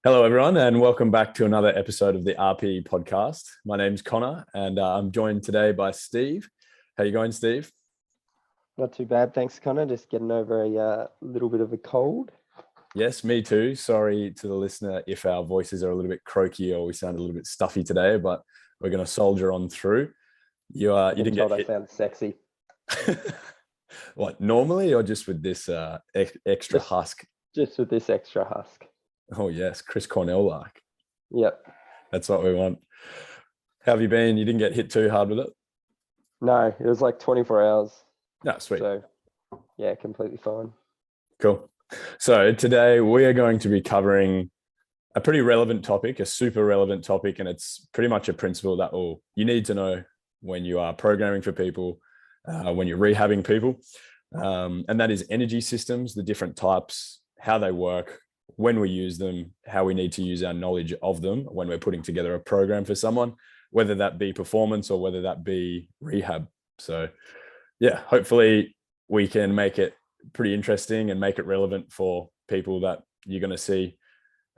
Hello, everyone, and welcome back to another episode of the RP podcast. My name's Connor, and I'm joined today by Steve. How you going, Steve? Not too bad, thanks, Connor. Just getting over a little bit of a cold. Yes, me too. Sorry to the listener if our voices are a little bit croaky or we sound a little bit stuffy today, but we're going to soldier on through. You didn't get hit. I sound sexy. What, normally or just with this extra husk? Just with this extra husk. Oh yes, Chris Cornell-like. Yep. That's what we want. How have you been? You didn't get hit too hard with it? No, it was like 24 hours. No, sweet. So, yeah, completely fine. Cool. So today we are going to be covering a pretty relevant topic, a super relevant topic, and it's pretty much a principle that you need to know when you are programming for people, when you're rehabbing people, and that is energy systems, the different types, how they work, when we use them, how we need to use our knowledge of them when we're putting together a program for someone, whether that be performance or whether that be rehab. So yeah, hopefully we can make it pretty interesting and make it relevant for people that you're going to see,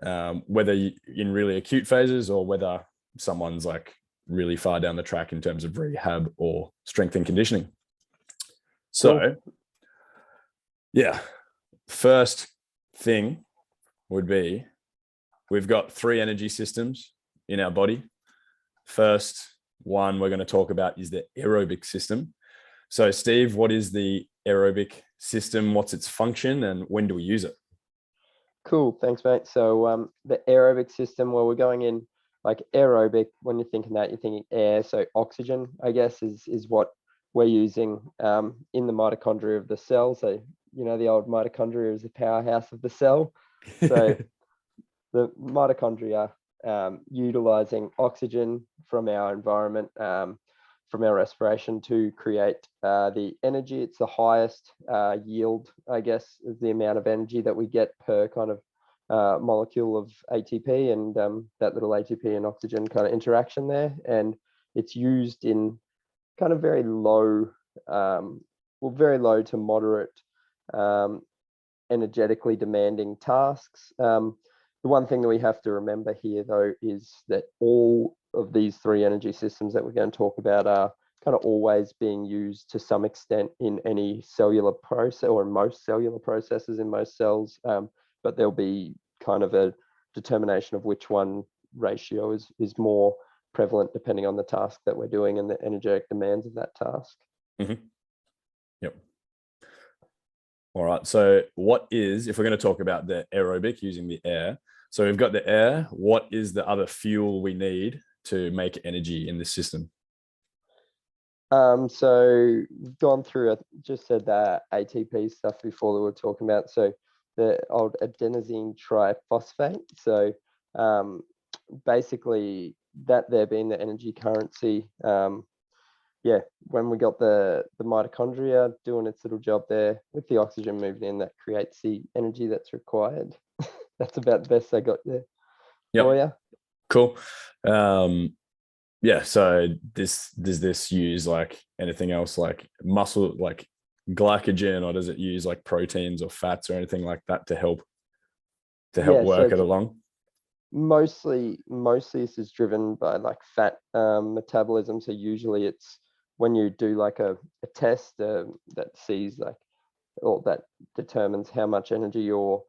whether in really acute phases or whether someone's like really far down the track in terms of rehab or strength and conditioning. So yeah, first thing would be, we've got three energy systems in our body. First one we're going to talk about is the aerobic system. So Steve, what is the aerobic system? What's its function and when do we use it? Cool, thanks, mate. So the aerobic system, well, we're going in like aerobic. When you're thinking that, you're thinking air. So oxygen, I guess, is what we're using in the mitochondria of the cell. So, you know, the old mitochondria is the powerhouse of the cell. So the mitochondria utilizing oxygen from our environment, from our respiration to create the energy. It's the highest yield, I guess, is the amount of energy that we get per kind of molecule of ATP, and that little ATP and oxygen kind of interaction there. And it's used in kind of very low to moderate energetically demanding tasks. The one thing that we have to remember here, though, is that all of these three energy systems that we're going to talk about are kind of always being used to some extent in any cellular process, or in most cellular processes in most cells, but there'll be kind of a determination of which one ratio is more prevalent depending on the task that we're doing and the energetic demands of that task. Mm-hmm. Yep. All right. So if we're going to talk about the aerobic using the air, so we've got the air, what is the other fuel we need to make energy in this system? So we've gone through, I just said that ATP stuff before that we were talking about. So the old adenosine triphosphate. So basically that there being the energy currency. When we got the mitochondria doing its little job there with the oxygen moving in, that creates the energy that's required. That's about the best I got there. Yep. For you. Cool. So does this use like anything else, like muscle, like glycogen, or does it use like proteins or fats or anything like that to help work it along? Mostly this is driven by like fat metabolism. So usually it's when you do like a test that sees like, or that determines how much energy or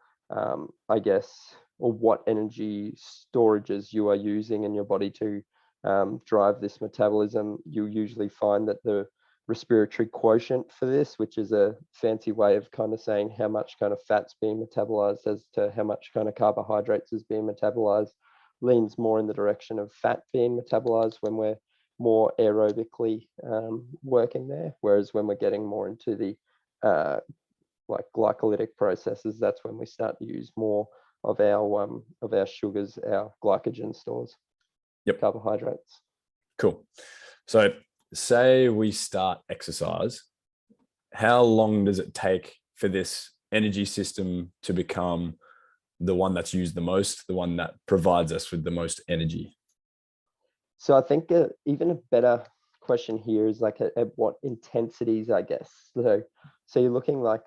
I guess, or what energy storages you are using in your body to drive this metabolism. You usually find that the respiratory quotient for this, which is a fancy way of kind of saying how much kind of fat's being metabolized as to how much kind of carbohydrates is being metabolized, leans more in the direction of fat being metabolized when we're more aerobically working there. Whereas when we're getting more into the like glycolytic processes, that's when we start to use more of our sugars, our glycogen stores. Yep. Carbohydrates. Cool. So say we start exercise, how long does it take for this energy system to become the one that's used the most, the one that provides us with the most energy? So I think even a better question here is like at what intensities, I guess. So you're looking like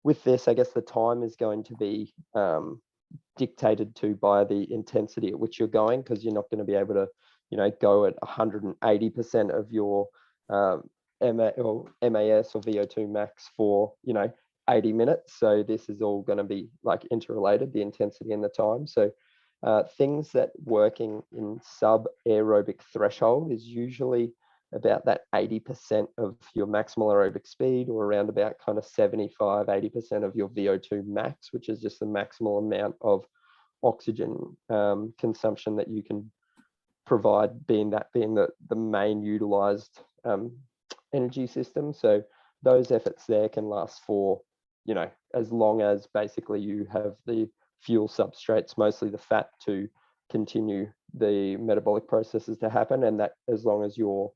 with this, I guess the time is going to be dictated to by the intensity at which you're going, because you're not going to be able to, go at 180% of your MAS or VO2 max for, 80 minutes. So this is all going to be like interrelated, the intensity and the time. So things that working in sub aerobic threshold is usually about that 80% of your maximal aerobic speed, or around about kind of 75-80% of your VO2 max, which is just the maximal amount of oxygen consumption that you can provide, being the main utilized energy system. So those efforts there can last for, as long as basically you have the fuel substrates, mostly the fat, to continue the metabolic processes to happen, and that as long as your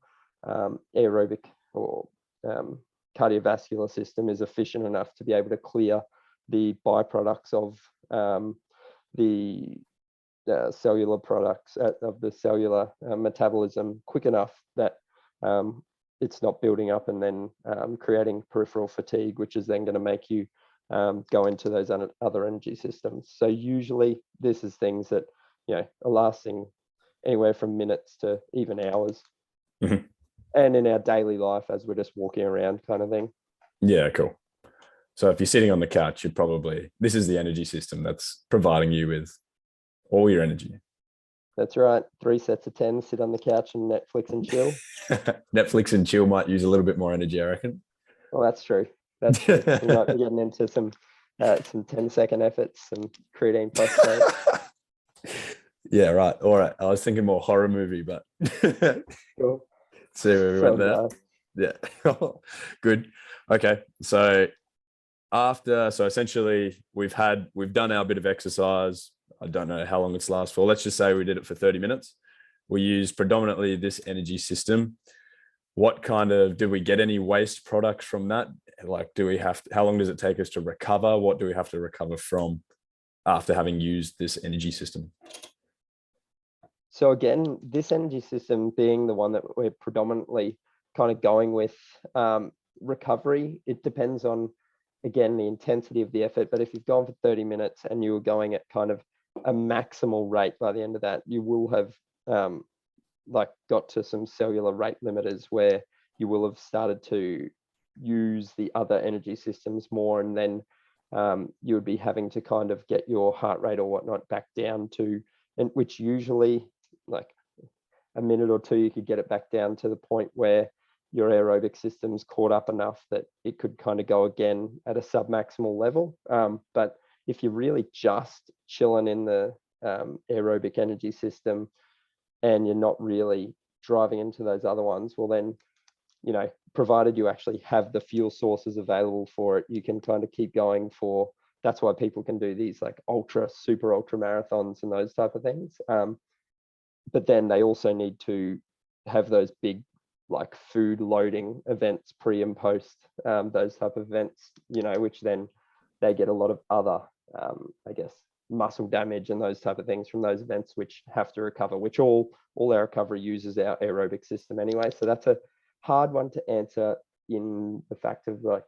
aerobic or cardiovascular system is efficient enough to be able to clear the byproducts of the cellular products of the cellular metabolism quick enough that it's not building up and then creating peripheral fatigue, which is then going to make you go into those other energy systems. So usually this is things that, are lasting anywhere from minutes to even hours. Mm-hmm. And in our daily life, as we're just walking around kind of thing. Yeah, cool. So if you're sitting on the couch, this is the energy system that's providing you with all your energy. That's right. 3 sets of 10, sit on the couch and Netflix and chill. Netflix and chill might use a little bit more energy, I reckon. Well, that's true. That's true. We might be getting into some 10-second efforts and creatine phosphate. Yeah, right. All right. I was thinking more horror movie, but Cool. See where we went there. Yeah. Good. Okay. So essentially we've done our bit of exercise. I don't know how long it's last for. Let's just say we did it for 30 minutes. We used predominantly this energy system. Did we get any waste products from that? Like, how long does it take us to recover? What do we have to recover from after having used this energy system? So again, this energy system being the one that we're predominantly kind of going with, recovery, it depends on, again, the intensity of the effort. But if you've gone for 30 minutes and you were going at kind of a maximal rate by the end of that, you will have got to some cellular rate limiters where you will have started to use the other energy systems more, and then you would be having to kind of get your heart rate or whatnot back down to, and which usually like a minute or two, you could get it back down to the point where your aerobic system's caught up enough that it could kind of go again at a submaximal level. But if you're really just chilling in the aerobic energy system and you're not really driving into those other ones, well then, provided you actually have the fuel sources available for it, you can kind of keep going for, that's why people can do these like super ultra marathons and those type of things. But then they also need to have those big like food loading events pre and post, those type of events, which then they get a lot of other, muscle damage and those type of things from those events, which have to recover, which all our recovery uses our aerobic system anyway. So that's a hard one to answer in the fact of like,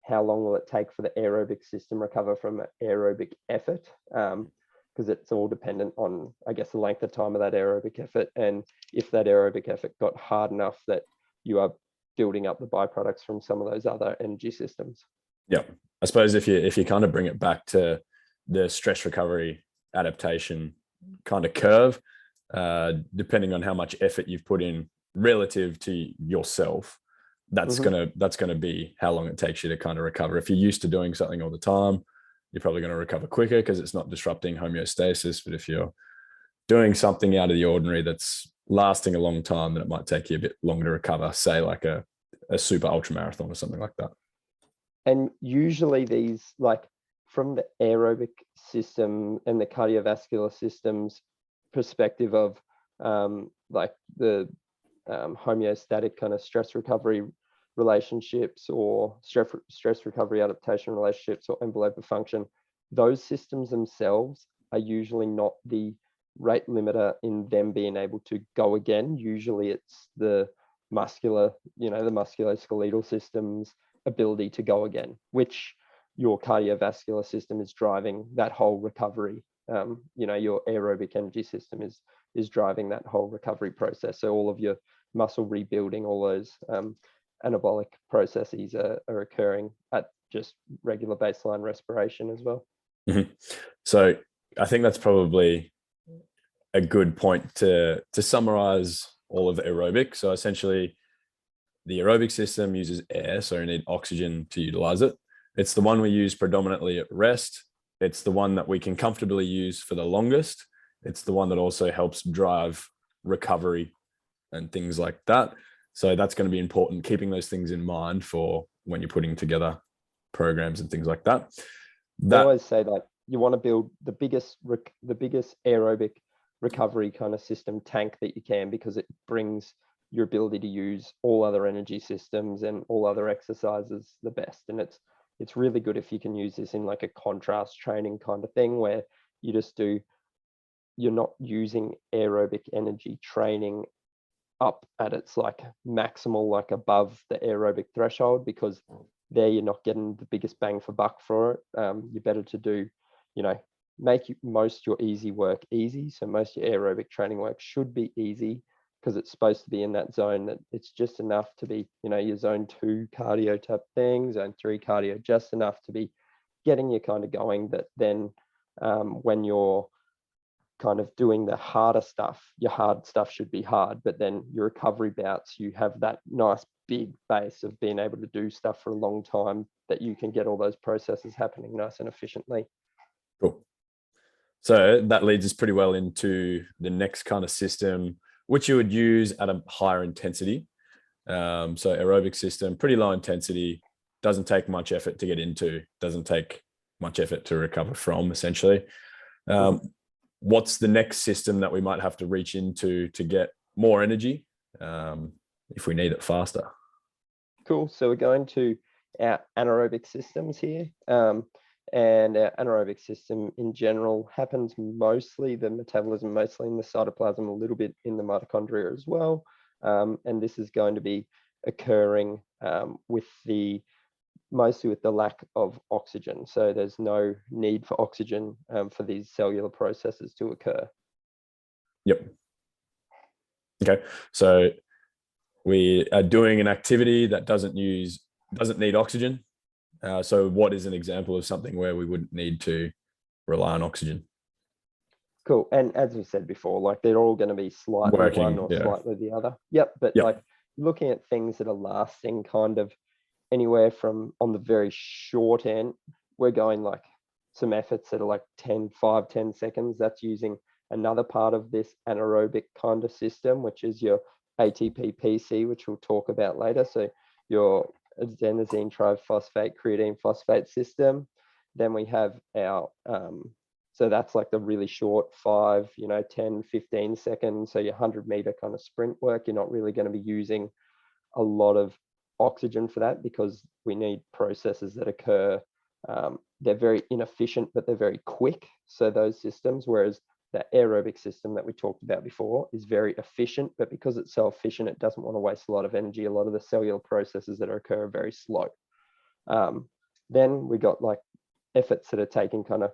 how long will it take for the aerobic system recover from aerobic effort? Because it's all dependent on, the length of time of that aerobic effort, and if that aerobic effort got hard enough that you are building up the byproducts from some of those other energy systems. Yeah, I suppose if you kind of bring it back to the stress recovery adaptation kind of curve, depending on how much effort you've put in relative to yourself, that's gonna be how long it takes you to kind of recover. If you're used to doing something all the time, you're probably going to recover quicker because it's not disrupting homeostasis. But if you're doing something out of the ordinary that's lasting a long time, then it might take you a bit longer to recover, say like a super ultra marathon or something like that. And usually these, like from the aerobic system and the cardiovascular system's perspective of like the homeostatic kind of stress recovery relationships or stress recovery adaptation relationships or envelope of function, those systems themselves are usually not the rate limiter in them being able to go again. Usually it's the muscular, the musculoskeletal system's ability to go again, which your cardiovascular system is driving that whole recovery your aerobic energy system is driving that whole recovery process. So all of your muscle rebuilding, all those anabolic processes are occurring at just regular baseline respiration as well. Mm-hmm. So I think that's probably a good point to summarize all of the aerobic. So essentially, the aerobic system uses air, so you need oxygen to utilize it. It's the one we use predominantly at rest. It's the one that we can comfortably use for the longest. It's the one that also helps drive recovery and things like that. So that's going to be important, keeping those things in mind for when you're putting together programs and things like that. I always say that you want to build the biggest aerobic recovery kind of system tank that you can, because it brings your ability to use all other energy systems and all other exercises the best. And it's really good if you can use this in like a contrast training kind of thing, where you're not using aerobic energy training up at its like maximal, like above the aerobic threshold, because there you're not getting the biggest bang for buck for it. You're better to do, make most your easy work easy. So most of your aerobic training work should be easy, because it's supposed to be in that zone that it's just enough to be, your zone 2 cardio type thing, zone 3 cardio, just enough to be getting you kind of going. That then when you're kind of doing the harder stuff, your hard stuff should be hard, but then your recovery bouts, you have that nice big base of being able to do stuff for a long time, that you can get all those processes happening nice and efficiently. Cool. So that leads us pretty well into the next kind of system, which you would use at a higher intensity. So aerobic system, pretty low intensity, doesn't take much effort to get into, doesn't take much effort to recover from, essentially. What's the next system that we might have to reach into to get more energy if we need it faster? Cool. So we're going to our anaerobic systems here. And our anaerobic system in general happens mostly, the metabolism mostly in the cytoplasm, a little bit in the mitochondria as well. And this is going to be occurring mostly with the lack of oxygen. So there's no need for oxygen for these cellular processes to occur. Yep. Okay. So we are doing an activity that doesn't need oxygen. So what is an example of something where we wouldn't need to rely on oxygen? Cool. And as we said before, like they're all going to be slightly one or slightly the other. Yep. But like looking at things that are lasting kind of anywhere from, on the very short end, we're going like some efforts that are like 5, 10 seconds. That's using another part of this anaerobic kind of system, which is your ATP PC, which we'll talk about later. So your adenosine triphosphate creatine phosphate system. Then we have our so that's like the really short 5, 10, 15 seconds. So your 100-meter kind of sprint work, you're not really going to be using a lot of oxygen for that, because we need processes that occur. They're very inefficient, but they're very quick. So those systems, whereas the aerobic system that we talked about before is very efficient, but because it's so efficient, it doesn't want to waste a lot of energy. A lot of the cellular processes that occur are very slow. Then we got like efforts that are taking kind of,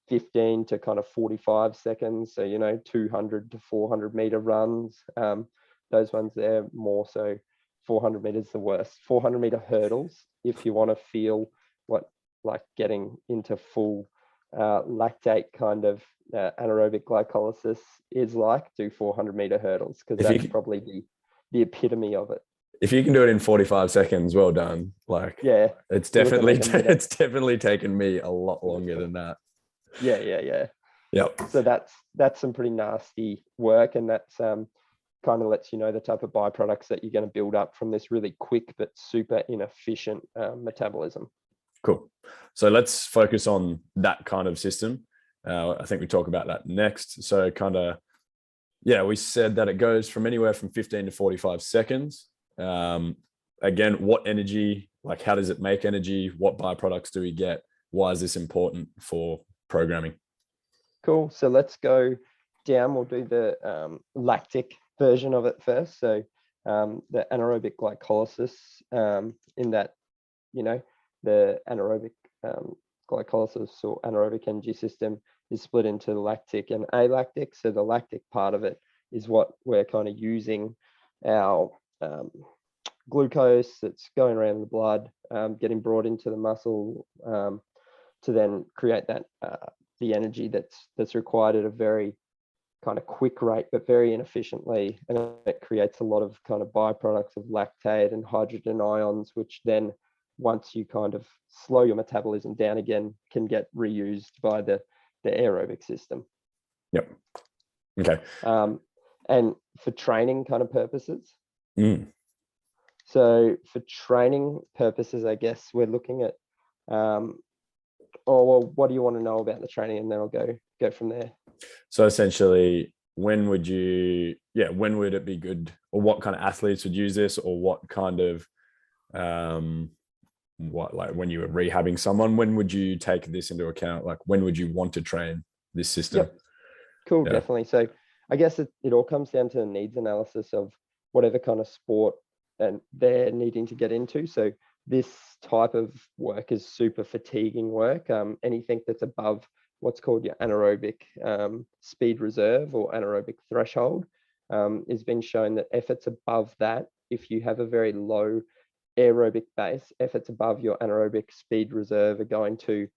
15 to kind of 45 seconds. So, 200 to 400 meter runs. Those ones there more so 400 meters the worst. 400 meter hurdles, if you want to feel what like getting into full lactate kind of anaerobic glycolysis is like, do 400 meter hurdles, because that's probably the epitome of it. If you can do it in 45 seconds, well done. Like, yeah, it's definitely taken me a lot longer than that. Yeah. Yep. So that's some pretty nasty work, and that's kind of lets you know the type of byproducts that you're going to build up from this really quick but super inefficient metabolism. Cool. So let's focus on that kind of system. I think we talk about that next. So we said that it goes from anywhere from 15 to 45 seconds. Again, what energy, like how does it make energy? What byproducts do we get? Why is this important for programming? Cool. So let's go down. We'll do the lactic version of it first. So the anaerobic glycolysis, in that, the anaerobic glycolysis or anaerobic energy system is split into lactic and alactic. So the lactic part of it is what we're kind of using our glucose that's going around the blood, getting brought into the muscle to then create that the energy that's required at a very kind of quick rate, but very inefficiently, and it creates a lot of kind of byproducts of lactate and hydrogen ions, which then once you kind of slow your metabolism down again, can get reused by the aerobic system. Yep. Okay. And for training kind of purposes. So for training purposes, I guess we're looking at, well, what do you want to know about the training? And then I'll go from there. So essentially, when would it be good, or what kind of athletes would use this, or what kind of, like when you were rehabbing someone, when would you take this into account? Like when would you want to train this system? Yep. Cool, yeah. Definitely. So I guess it all comes down to the needs analysis of whatever kind of sport and they're needing to get into. So this type of work is super fatiguing work. Anything that's above what's called your anaerobic speed reserve or anaerobic threshold has been shown that efforts above that, if you have a very low aerobic base, efforts above your anaerobic speed reserve are going to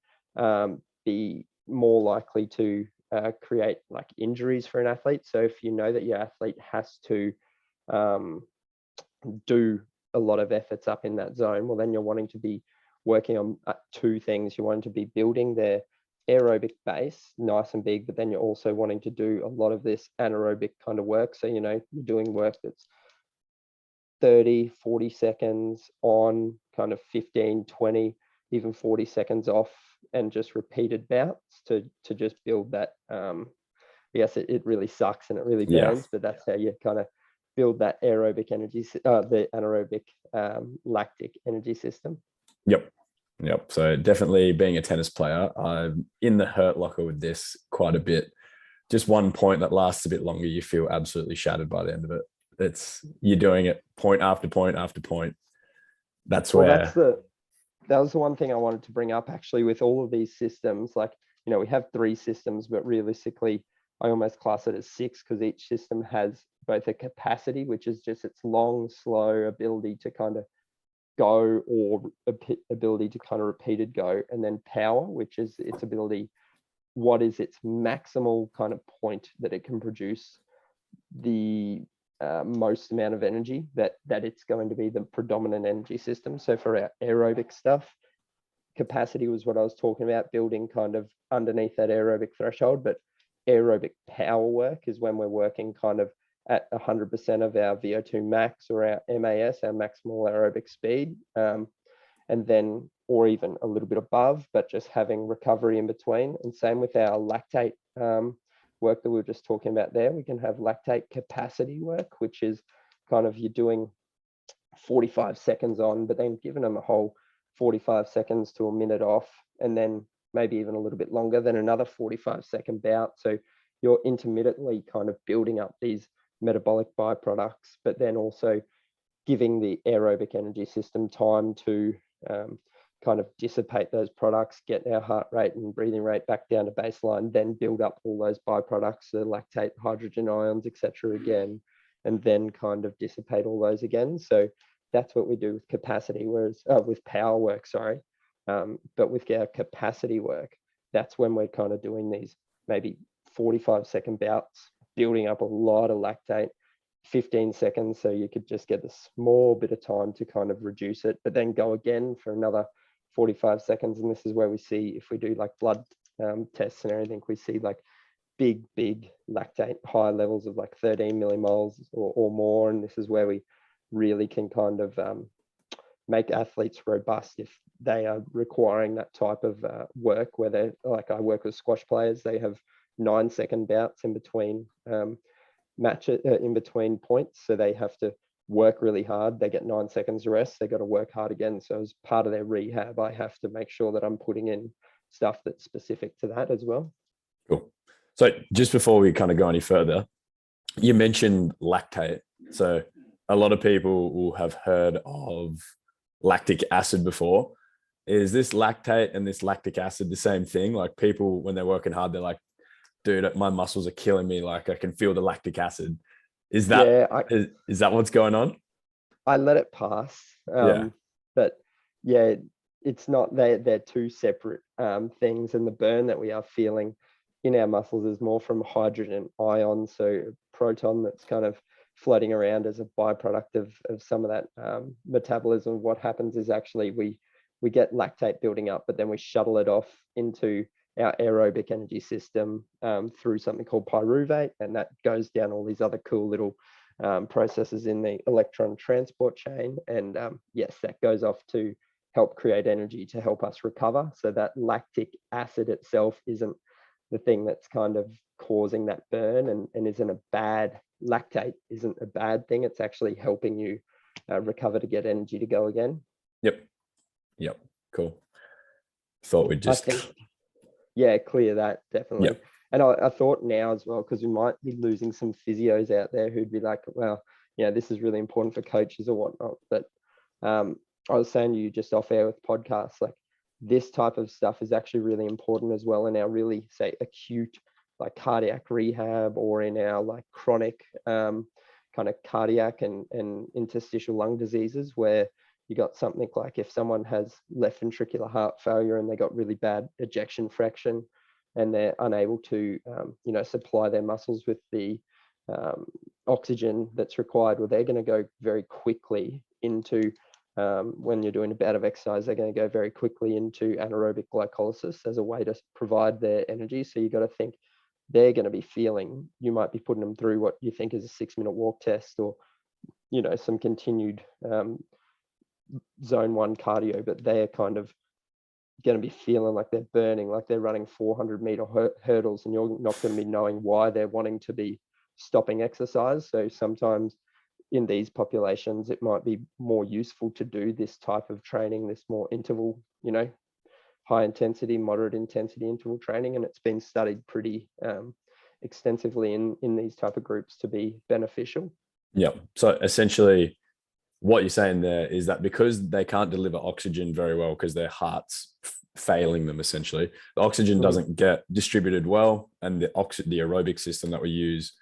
be more likely to create like injuries for an athlete. So if you know that your athlete has to do a lot of efforts up in that zone, well, then you're wanting to be working on two things. You're wanting to be building their aerobic base nice and big, but then you're also wanting to do a lot of this anaerobic kind of work. So, you know, you're doing work that's 30, 40 seconds on, kind of 15, 20, even 40 seconds off, and just repeated bouts to just build that. Yes, it really sucks and it really burns, but that's how you kind of build that aerobic energy, the anaerobic lactic energy system. Yep. So definitely, being a tennis player, I'm in the hurt locker with this quite a bit. Just one point that lasts a bit longer, you feel absolutely shattered by the end of it. You're doing it point after point after point. That was the one thing I wanted to bring up actually with all of these systems. Like, you know, we have 3 systems, but realistically, I almost class it as 6 because each system has both a capacity, which is just its long, slow ability to kind of go, or ability to kind of repeated go, and then power, which is its ability, what is its maximal kind of point that it can produce the most amount of energy that it's going to be the predominant energy system. So for our aerobic stuff, capacity was what I was talking about, building kind of underneath that aerobic threshold, but aerobic power work is when we're working kind of at 100% of our VO2 max or our MAS, our maximal aerobic speed, and then, or even a little bit above, but just having recovery in between. And same with our lactate work that we were just talking about there. We can have lactate capacity work, which is kind of, you're doing 45 seconds on, but then giving them a whole 45 seconds to a minute off, and then maybe even a little bit longer, then another 45-second bout. So you're intermittently kind of building up these metabolic byproducts, but then also giving the aerobic energy system time to kind of dissipate those products, get our heart rate and breathing rate back down to baseline, then build up all those byproducts, the lactate, hydrogen ions, etc. again, and then kind of dissipate all those again. So that's what we do with capacity, whereas with power work, sorry. But with our capacity work, that's when we're kind of doing these maybe 45-second bouts, building up a lot of lactate, 15 seconds, so you could just get a small bit of time to kind of reduce it, but then go again for another 45 seconds. And this is where we see, if we do like blood tests and everything, we see like big lactate, high levels of like 13 millimoles or more. And this is where we really can kind of make athletes robust if they are requiring that type of work, where they're like, I work with squash players, they have 9-second bouts in between in between points, so they have to work really hard. They get 9 seconds rest, they got to work hard again. So as part of their rehab, I have to make sure that I'm putting in stuff that's specific to that as well. Cool. So just before we kind of go any further, you mentioned lactate. So a lot of people will have heard of lactic acid before. is this lactate and this lactic acid the same thing? Like people, when they're working hard, they're like, dude, my muscles are killing me. Like I can feel the lactic acid. Is that, is that what's going on? I let it pass. Yeah. But yeah, it's not, they're two separate things. And the burn that we are feeling in our muscles is more from hydrogen ions, so proton that's kind of floating around as a byproduct of some of that metabolism. What happens is actually we get lactate building up, but then we shuttle it off into our aerobic energy system through something called pyruvate, and that goes down all these other cool little processes in the electron transport chain. And yes, that goes off to help create energy to help us recover. So that lactic acid itself isn't the thing that's kind of causing that burn, and isn't a bad, lactate isn't a bad thing. It's actually helping you recover to get energy to go again. Yep. Cool. Thought we'd just clear that, definitely. Yep. And I thought now as well, because we might be losing some physios out there who'd be like, well, this is really important for coaches or whatnot. But I was saying to you just off air with podcasts, like this type of stuff is actually really important as well in our really, say, acute like cardiac rehab, or in our like chronic kind of cardiac and interstitial lung diseases, where you got something like if someone has left ventricular heart failure and they got really bad ejection fraction and they're unable to supply their muscles with the oxygen that's required, well, they're going to go very quickly into when you're doing a bout of exercise, they're going to go very quickly into anaerobic glycolysis as a way to provide their energy. So you got to think they're going to be feeling, you might be putting them through what you think is a 6-minute walk test, or some continued zone 1 cardio, but they're kind of going to be feeling like they're burning, like they're running 400-meter hurdles, and you're not going to be knowing why they're wanting to be stopping exercise. So sometimes in these populations, it might be more useful to do this type of training, this more interval, high intensity, moderate intensity interval training. And it's been studied pretty extensively in these type of groups to be beneficial. Yeah. So essentially what you're saying there is that because they can't deliver oxygen very well because their heart's failing them, essentially, the oxygen doesn't get distributed well, and the aerobic system that we use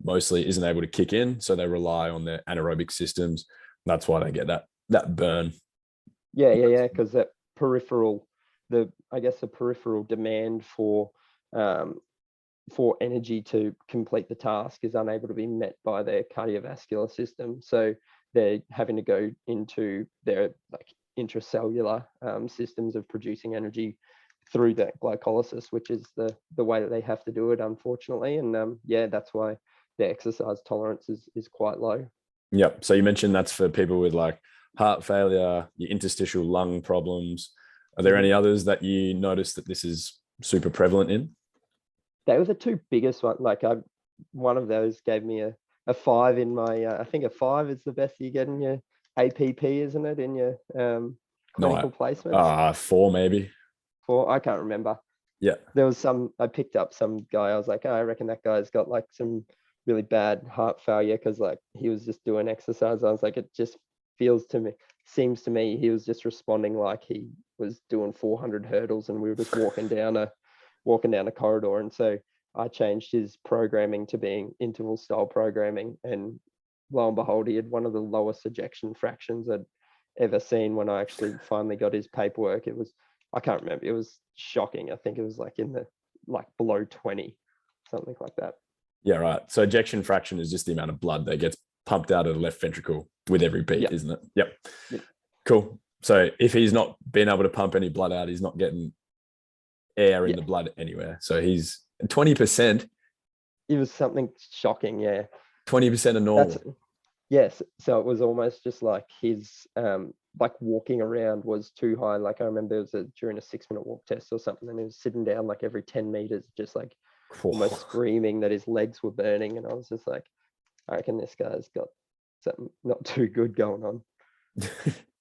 mostly isn't able to kick in. So they rely on their anaerobic systems. That's why they get that burn. Yeah. Because that peripheral, the peripheral demand for energy to complete the task is unable to be met by their cardiovascular system. So they're having to go into their like intracellular systems of producing energy through that glycolysis, which is the way that they have to do it, unfortunately. And that's why their exercise tolerance is quite low. Yep. So you mentioned that's for people with like heart failure, your interstitial lung problems. Are there any others that you noticed that this is super prevalent in? They were the two biggest ones. Like one of those gave me a 5 in my, I think a 5 is the best you get in your APP, isn't it? In your clinical placements? 4 maybe. 4, I can't remember. Yeah. There was I picked up some guy, I was like, I reckon that guy's got like some really bad heart failure, because like he was just doing exercise. I was like, it just seems to me he was just responding like he was doing 400 hurdles and we were just walking down a corridor. And so I changed his programming to being interval style programming, and lo and behold, he had one of the lowest ejection fractions I'd ever seen. When I actually finally got his paperwork, it was, I can't remember, it was shocking. I think it was like in the below 20, something like that. Yeah, right. So ejection fraction is just the amount of blood that gets pumped out of the left ventricle with every beat, isn't it? Yep. Cool. So if he's not being able to pump any blood out, he's not getting air in the blood anywhere. So he's 20%. It was something shocking, 20% of normal. Yes. So it was almost just like his like walking around was too high. Like I remember it was during a 6-minute walk test or something, and he was sitting down like every 10 meters, just like almost screaming that his legs were burning. And I was just like, I reckon this guy's got something not too good going on.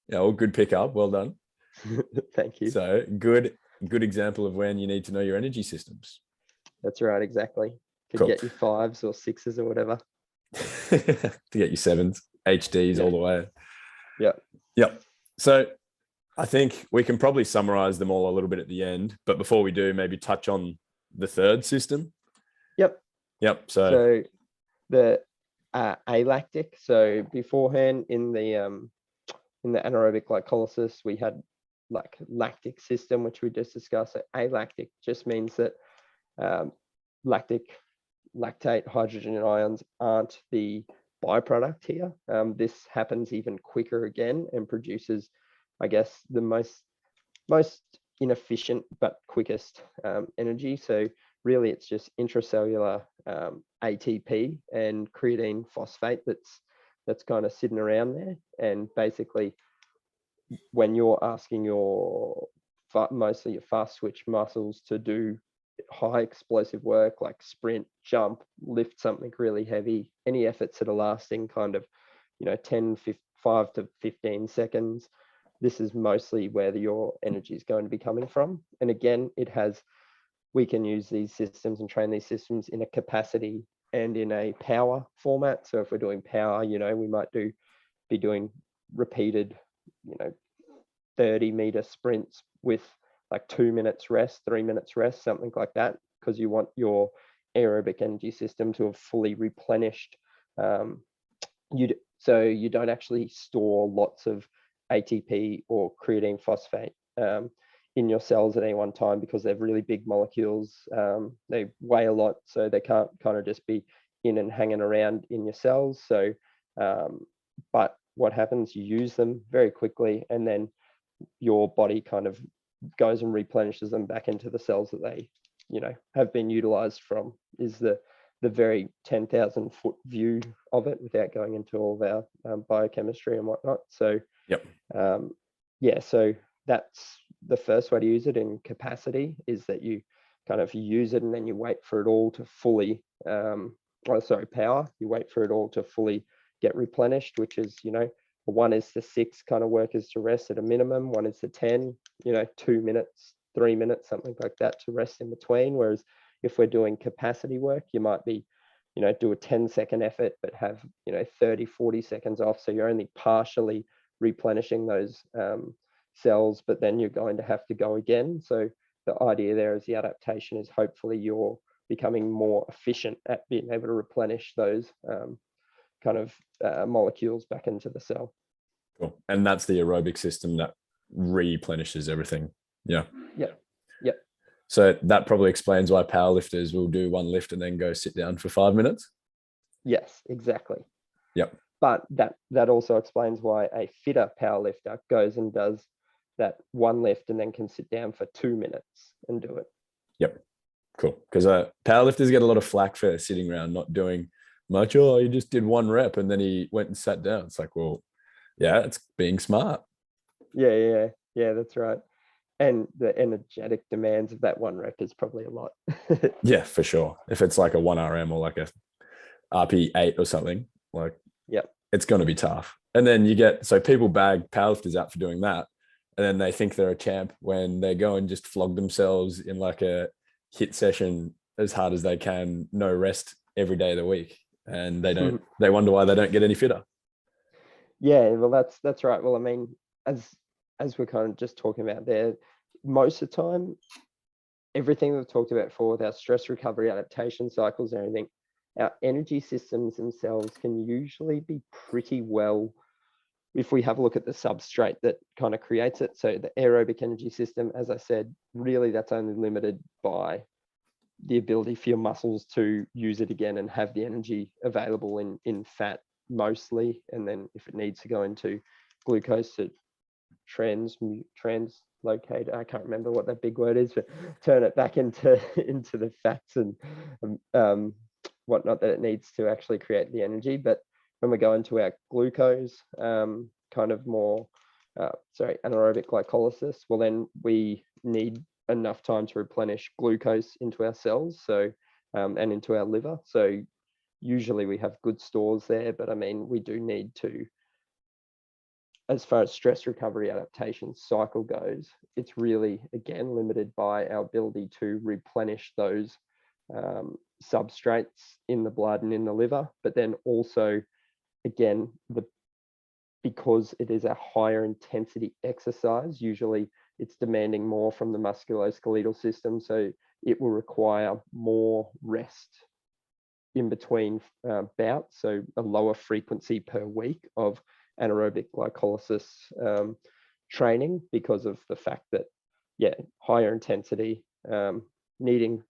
Yeah, well, good pickup. Well done. Thank you. So good example of when you need to know your energy systems. That's right, exactly. Could get you 5s or 6s or whatever. To get you 7s, HDs all the way. Yeah. So I think we can probably summarize them all a little bit at the end, but before we do, maybe touch on the third system. Yep. Yep. So the alactic. So beforehand in the anaerobic glycolysis, we had like lactic system, which we just discussed. So alactic just means that lactate, hydrogen ions aren't the byproduct here. This happens even quicker again and produces, I guess, the most inefficient but quickest energy. So really, it's just intracellular ATP and creatine phosphate that's kind of sitting around there. And basically, when you're asking mostly your fast twitch muscles to do high explosive work like sprint, jump, lift something really heavy, any efforts that are lasting kind of 5 to 15 seconds, this is mostly where your energy is going to be coming from. And again, we can use these systems and train these systems in a capacity and in a power format. So if we're doing power, we might be doing repeated 30-meter sprints with like 2 minutes rest, 3 minutes rest, something like that, because you want your aerobic energy system to have fully replenished. So you don't actually store lots of ATP or creatine phosphate in your cells at any one time, because they're really big molecules. They weigh a lot, so they can't kind of just be in and hanging around in your cells. So, but what happens, you use them very quickly, and then your body kind of goes and replenishes them back into the cells that they, have been utilized from, is the very 10,000 foot view of it without going into all of our biochemistry and whatnot. So, so that's the first way to use it in capacity, is that you kind of use it and then you wait for it all to fully, power, you wait for it all to fully get replenished, which is, 1 is to 6 kind of work is to rest at a minimum, 1 is to 10, 2 minutes, 3 minutes, something like that to rest in between. Whereas if we're doing capacity work, you might be, do a 10-second effort, but have, 30, 40 seconds off. So you're only partially replenishing those cells, but then you're going to have to go again. So the idea there is the adaptation is hopefully you're becoming more efficient at being able to replenish those kind of molecules back into the cell. Cool. And that's the aerobic system that replenishes everything. Yeah. So that probably explains why powerlifters will do 1 lift and then go sit down for 5 minutes. Yes, exactly. Yep. But that also explains why a fitter powerlifter goes and does that 1 lift and then can sit down for 2 minutes and do it. Yep. Cool. Because powerlifters get a lot of flack for sitting around not doing much. Oh, he just did 1 rep and then he went and sat down. It's like, well, yeah, it's being smart. Yeah, that's right. And the energetic demands of that 1 rep is probably a lot. Yeah, for sure. If it's like a 1 RM or like a RP8 or something, like, it's going to be tough. And then so people bag powerlifters out for doing that. And then they think they're a champ when they go and just flog themselves in like a HIIT session as hard as they can, no rest every day of the week. And they wonder why they don't get any fitter. Yeah, well, that's right. Well, I mean, as we're kind of just talking about there, most of the time, everything we've talked about before with our stress recovery adaptation cycles and everything, our energy systems themselves can usually be pretty well, if we have a look at the substrate that kind of creates it. So the aerobic energy system, as I said, really that's only limited by the ability for your muscles to use it again and have the energy available in fat mostly. And then if it needs to go into glucose to translocate, I can't remember what that big word is, but turn it back into the fats and whatnot that it needs to actually create the energy. But when we go into our glucose kind of more anaerobic glycolysis, well, then we need enough time to replenish glucose into our cells, so and into our liver. So usually we have good stores there, but I mean, we do need to, as far as stress recovery adaptation cycle goes, it's really, again, limited by our ability to replenish those substrates in the blood and in the liver. But then also, again, because it is a higher intensity exercise, usually it's demanding more from the musculoskeletal system. So it will require more rest in between bouts. So a lower frequency per week of anaerobic glycolysis training, because of the fact that, yeah, higher intensity, needing,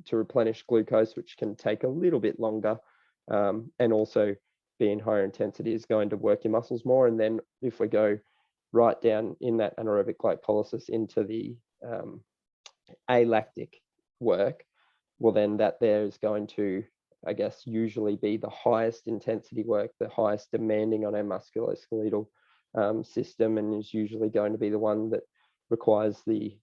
to replenish glucose, which can take a little bit longer, and also being higher intensity is going to work your muscles more. And then if we go right down in that anaerobic glycolysis into the alactic work, well, then that there is going to, I guess, usually be the highest intensity work, the highest demanding on our musculoskeletal system, and is usually going to be the one that requires the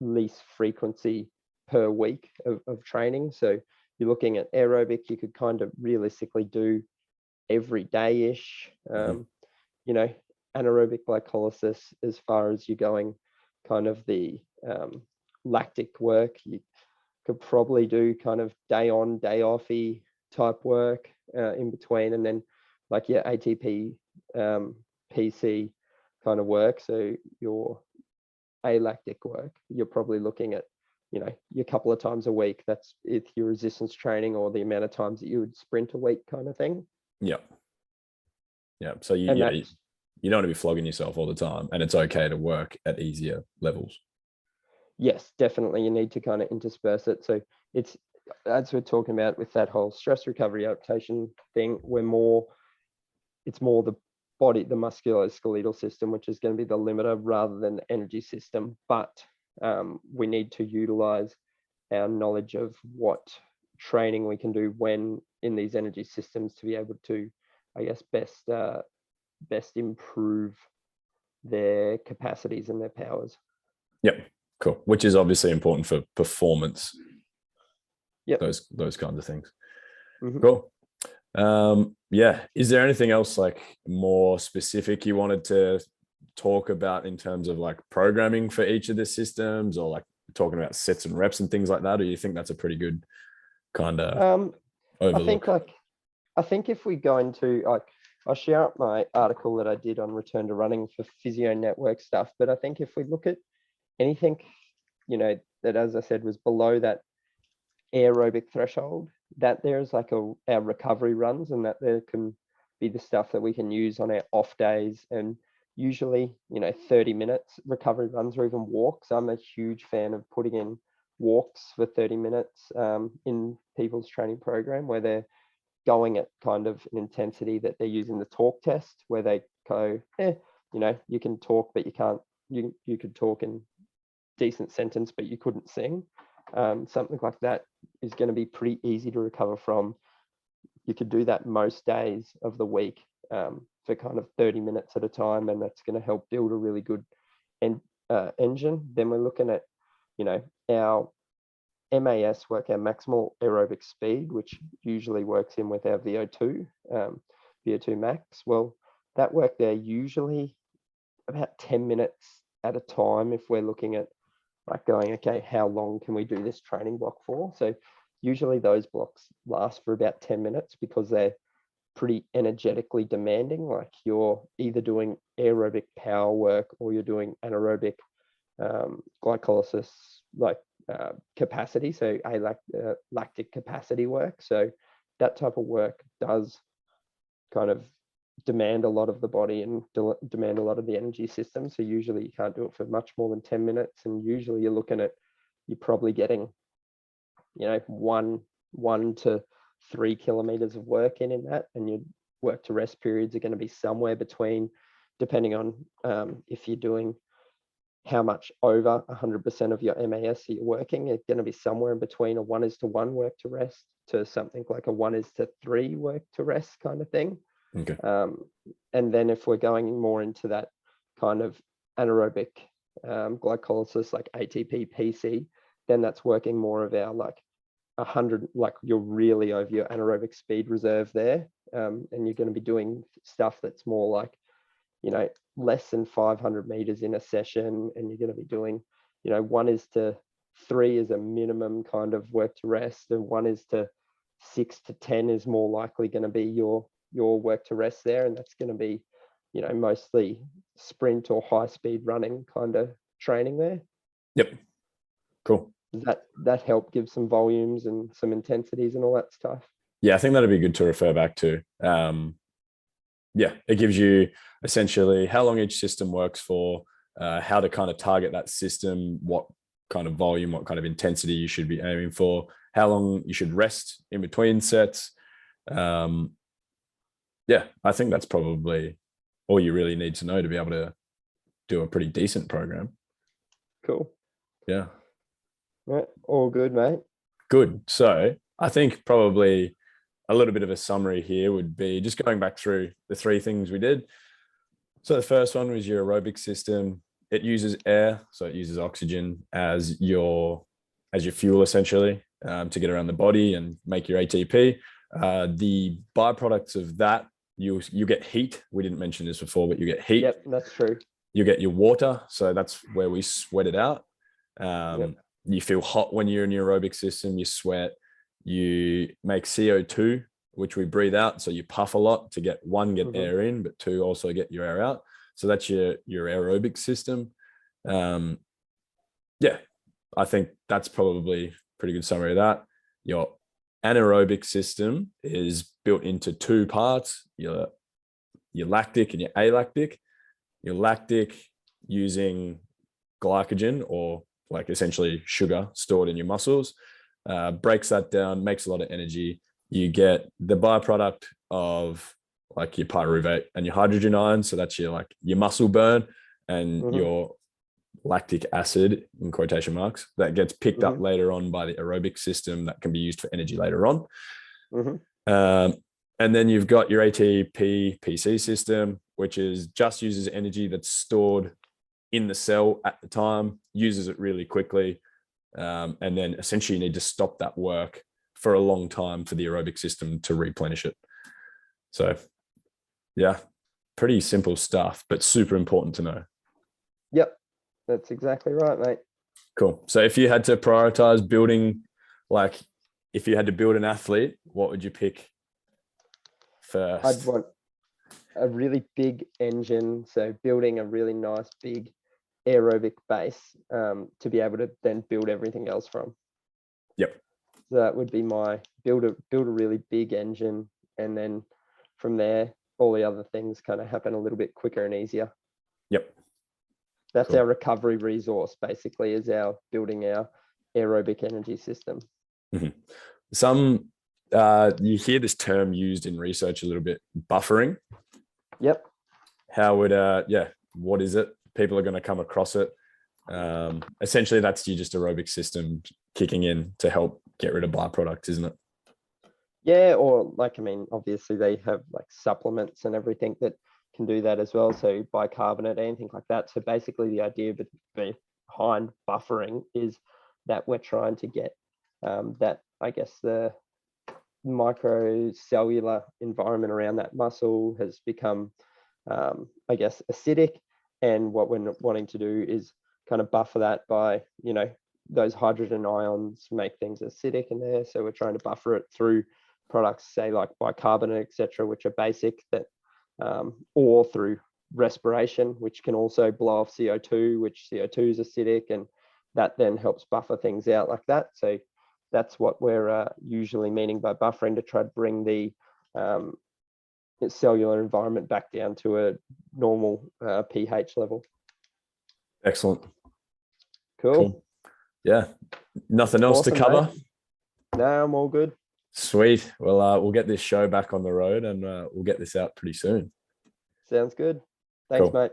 least frequency per week of training. So you're looking at aerobic, you could kind of realistically do every day-ish, anaerobic glycolysis, as far as you're going kind of the lactic work, you could probably do kind of day on, day offy type work in between, and then like your ATP, PC kind of work. So your alactic work, you're probably looking at, your couple of times a week. That's if your resistance training, or the amount of times that you would sprint a week kind of thing. Yeah. So you don't want to be flogging yourself all the time, and it's okay to work at easier levels. Yes, definitely. You need to kind of intersperse it. So it's, as we're talking about with that whole stress recovery adaptation thing, it's more the body, the musculoskeletal system, which is going to be the limiter rather than the energy system. But we need to utilize our knowledge of what training we can do when in these energy systems to be able to, I guess, best improve their capacities and their powers. Yep. Cool. Which is obviously important for performance. Yep. Those kinds of things. Mm-hmm. Cool. Is there anything else like more specific you wanted to talk about in terms of like programming for each of the systems, or like talking about sets and reps and things like that? Or you think that's a pretty good kind of overlook? I think if we go into, I'll share up my article that I did on return to running for Physio Network stuff. But I think if we look at anything, that, as I said, was below that aerobic threshold, that there's like our recovery runs, and that there can be the stuff that we can use on our off days, and usually 30 minutes recovery runs, or even walks. I'm a huge fan of putting in walks for 30 minutes in people's training program, where they're going at kind of an intensity that they're using the talk test, where they go, you can talk, but you can't, you could talk in decent sentence, but you couldn't sing. Something like that is going to be pretty easy to recover from. You could do that most days of the week for kind of 30 minutes at a time, and that's going to help build a really good engine. Then we're looking at, our MAS work, our maximal aerobic speed, which usually works in with our VO2 max. Well, that work there usually about 10 minutes at a time, if we're looking at like going, okay, how long can we do this training block for? So usually those blocks last for about 10 minutes, because they're pretty energetically demanding. Like you're either doing aerobic power work, or you're doing anaerobic glycolysis, like capacity, so lactic capacity work. So that type of work does kind of demand a lot of the body and demand a lot of the energy system. So usually you can't do it for much more than 10 minutes. And usually you're looking at, you're probably getting, 1 to 3 kilometers of work in that. And your work to rest periods are going to be somewhere between, depending on if you're doing how much over 100% of your MAS you're working, it's going to be somewhere in between a 1:1 work to rest to something like a 1:3 work to rest kind of thing. Okay. And then if we're going more into that kind of anaerobic glycolysis, like ATP PC, then that's working more of our like 100, like you're really over your anaerobic speed reserve there. And you're going to be doing stuff that's more like, less than 500 meters in a session, and you're going to be doing, 1:3 is a minimum kind of work to rest, and 1:6 to 10 is more likely going to be your work to rest there, and that's going to be mostly sprint or high speed running kind of training there. Yep. Cool. Does that help give some volumes and some intensities and all that stuff? Yeah, I think that'd be good to refer back to. Yeah, it gives you essentially how long each system works for, how to kind of target that system, what kind of volume, what kind of intensity you should be aiming for, how long you should rest in between sets. Yeah, I think that's probably all you really need to know to be able to do a pretty decent program. Cool. Yeah. Right. All good, mate. Good. So I think probably a little bit of a summary here would be just going back through the three things we did. So the first one was your aerobic system. It uses air, so it uses oxygen as your fuel essentially, to get around the body and make your ATP. The byproducts of that, you get heat. We didn't mention this before, but you get heat. Yep, that's true. You get your water, so that's where we sweat it out. Yep. You feel hot when you're in your aerobic system. You sweat. You make CO2, which we breathe out. So you puff a lot to get air in, but two, also get your air out. So that's your aerobic system. Yeah, I think that's probably a pretty good summary of that. Your anaerobic system is built into two parts, your lactic and your alactic. Your lactic using glycogen, or like essentially sugar stored in your muscles, breaks that down, makes a lot of energy. You get the byproduct of like your pyruvate and your hydrogen ions. So that's your muscle burn and your lactic acid, in quotation marks, that gets picked up later on by the aerobic system that can be used for energy later on. And then you've got your ATP PC system, which just uses energy that's stored in the cell at the time, uses it really quickly. And then essentially you need to stop that work for a long time for the aerobic system to replenish it. So yeah, pretty simple stuff, but super important to know. Yep, that's exactly right, mate. Cool. So if you had to prioritize building, if you had to build an athlete, what would you pick first? I'd want a really big engine. So building a really nice big aerobic base, to be able to then build everything else from. Yep. So that would be my build a really big engine, and then from there all the other things kind of happen a little bit quicker and easier. Yep. That's Cool. our recovery resource, basically, is our building our aerobic energy system. Some you hear this term used in research a little bit, buffering. Yep. How would what is it? People are going to come across it. Essentially that's your just aerobic system kicking in to help get rid of byproducts, isn't it? Yeah, or obviously they have supplements and everything that can do that as well. So bicarbonate, anything like that. So basically the idea behind buffering is that we're trying to get that, I guess, the microcellular environment around that muscle has become, I guess, acidic. And what we're wanting to do is kind of buffer that by, those hydrogen ions make things acidic in there. So we're trying to buffer it through products, say like bicarbonate, etc., which are basic, that or through respiration, which can also blow off CO2, which CO2 is acidic, and that then helps buffer things out like that. So that's what we're usually meaning by buffering, to try to bring the cellular environment back down to a normal pH level. Excellent. Cool. Yeah. Nothing else Awesome, to cover? mate. No, I'm all good. Sweet. Well, we'll get this show back on the road, and we'll get this out pretty soon. Sounds good. Thanks, Cool. mate.